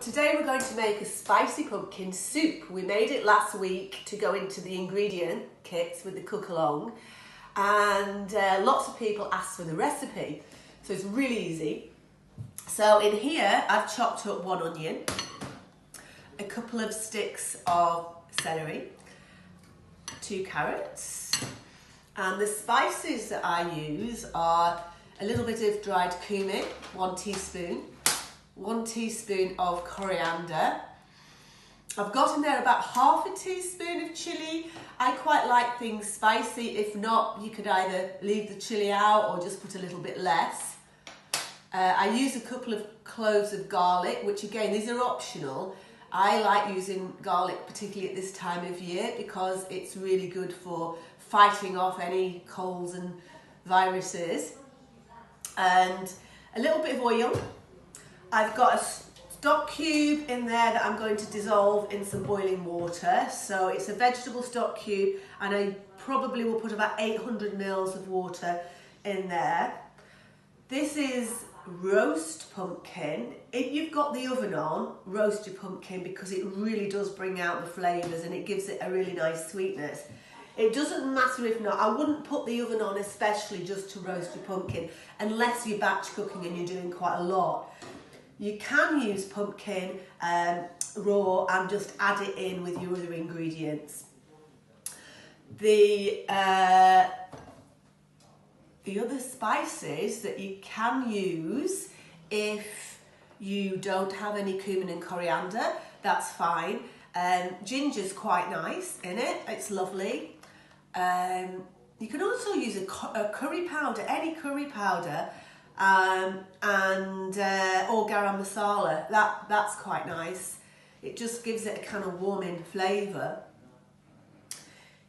today we're going to make a spicy pumpkin soup. We made it last week to go into the ingredient kits with the cook along, and lots of people asked for the recipe, so it's really easy. So in here I've chopped up 1 onion, a couple of sticks of celery, 2 carrots, and the spices that I use are a little bit of dried cumin, 1 teaspoon, 1 teaspoon of coriander. I've got in there about half a teaspoon of chilli. I quite like things spicy. If not, you could either leave the chilli out or just put a little bit less. I use a couple of cloves of garlic, which again, these are optional. I like using garlic particularly at this time of year because it's really good for fighting off any colds and viruses. And a little bit of oil. I've got a stock cube in there that I'm going to dissolve in some boiling water. So it's a vegetable stock cube, and I probably will put about 800 mils of water in there. This is roast pumpkin. If you've got the oven on, roast your pumpkin because it really does bring out the flavours and it gives it a really nice sweetness. It doesn't matter if not. I wouldn't put the oven on especially just to roast your pumpkin unless you're batch cooking and you're doing quite a lot. You can use pumpkin raw and just add it in with your other ingredients. The other spices that you can use, if you don't have any cumin and coriander, that's fine. Ginger's quite nice in it, it's lovely. You can also use a curry powder, any curry powder, or garam masala. That's quite nice. It just gives it a kind of warming flavour.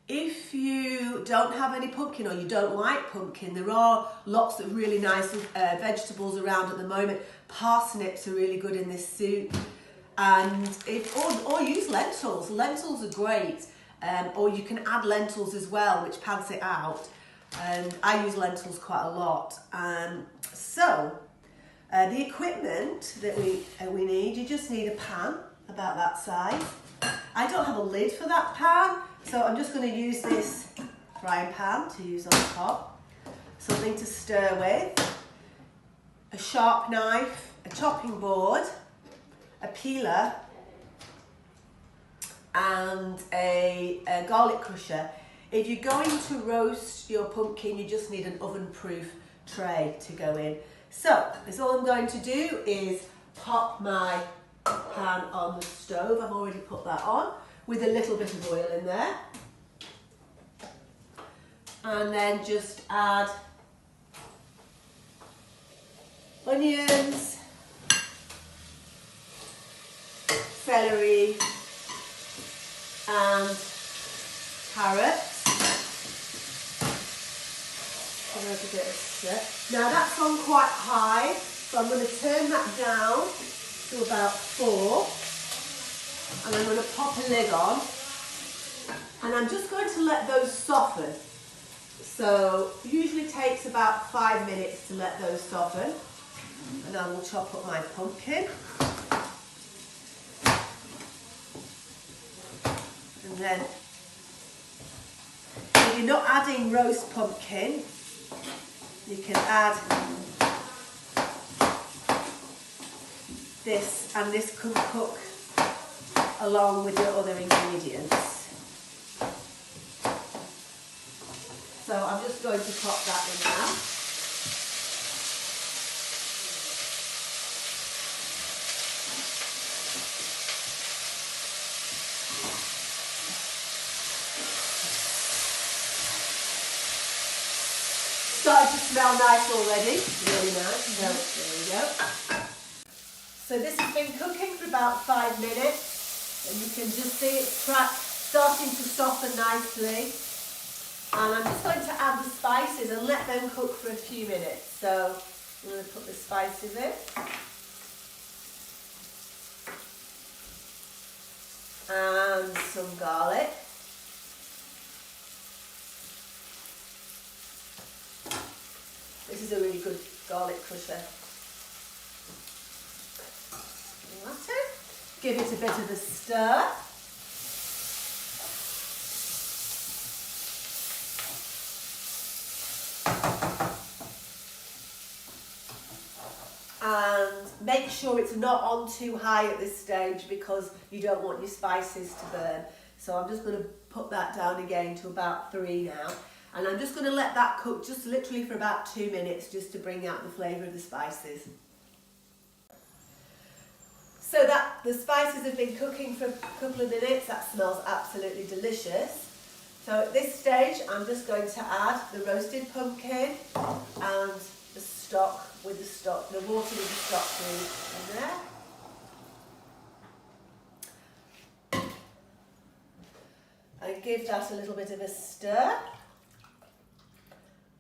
If you don't have any pumpkin or you don't like pumpkin, there are lots of really nice vegetables around at the moment. Parsnips are really good in this soup, and or use lentils. Lentils are great, or you can add lentils as well, which pads it out. And I use lentils quite a lot. So the equipment that we need, you just need a pan about that size. I don't have a lid for that pan, so I'm just going to use this frying pan to use on top. Something to stir with, a sharp knife, a chopping board, a peeler, and a garlic crusher. If you're going to roast your pumpkin, you just need an oven-proof tray to go in. So, all I'm going to do is pop my pan on the stove. I've already put that on with a little bit of oil in there. And then just add onions, celery, and carrots. Now that's on quite high, so I'm going to turn that down to about 4, and I'm going to pop a lid on, and I'm just going to let those soften. So usually takes about 5 minutes to let those soften, and I will chop up my pumpkin. And then, if you're not adding roast pumpkin, you can add this, and this can cook along with your other ingredients. So I'm just going to pop that in now. Starting to smell nice already, really nice. So there we go. So this has been cooking for about 5 minutes, and you can just see it's starting to soften nicely. And I'm just going to add the spices and let them cook for a few minutes. So I'm going to put the spices in. And some garlic. This is a really good garlic crusher. That's it. Give it a bit of a stir. And make sure it's not on too high at this stage because you don't want your spices to burn. So I'm just going to put that down again to about 3 now. And I'm just going to let that cook just literally for about 2 minutes just to bring out the flavour of the spices. So that the spices have been cooking for a couple of minutes. That smells absolutely delicious. So at this stage I'm just going to add the roasted pumpkin and the stock with the stock, the water with the stock in there. And give that a little bit of a stir.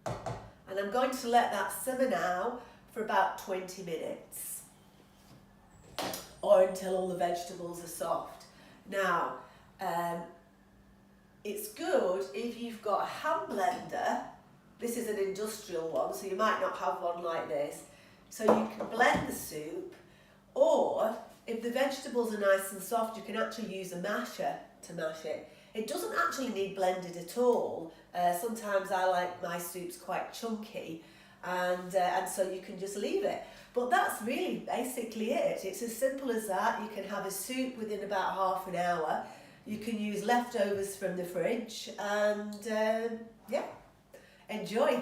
And I'm going to let that simmer now for about 20 minutes. Or until all the vegetables are soft. Now, it's good if you've got a hand blender. This is an industrial one, so you might not have one like this. So you can blend the soup, or if the vegetables are nice and soft, you can actually use a masher to mash it. It doesn't actually need blended at all. Sometimes I like my soups quite chunky, and so you can just leave it. But that's really basically it. It's as simple as that. You can have a soup within about half an hour. You can use leftovers from the fridge, and yeah. Enjoy!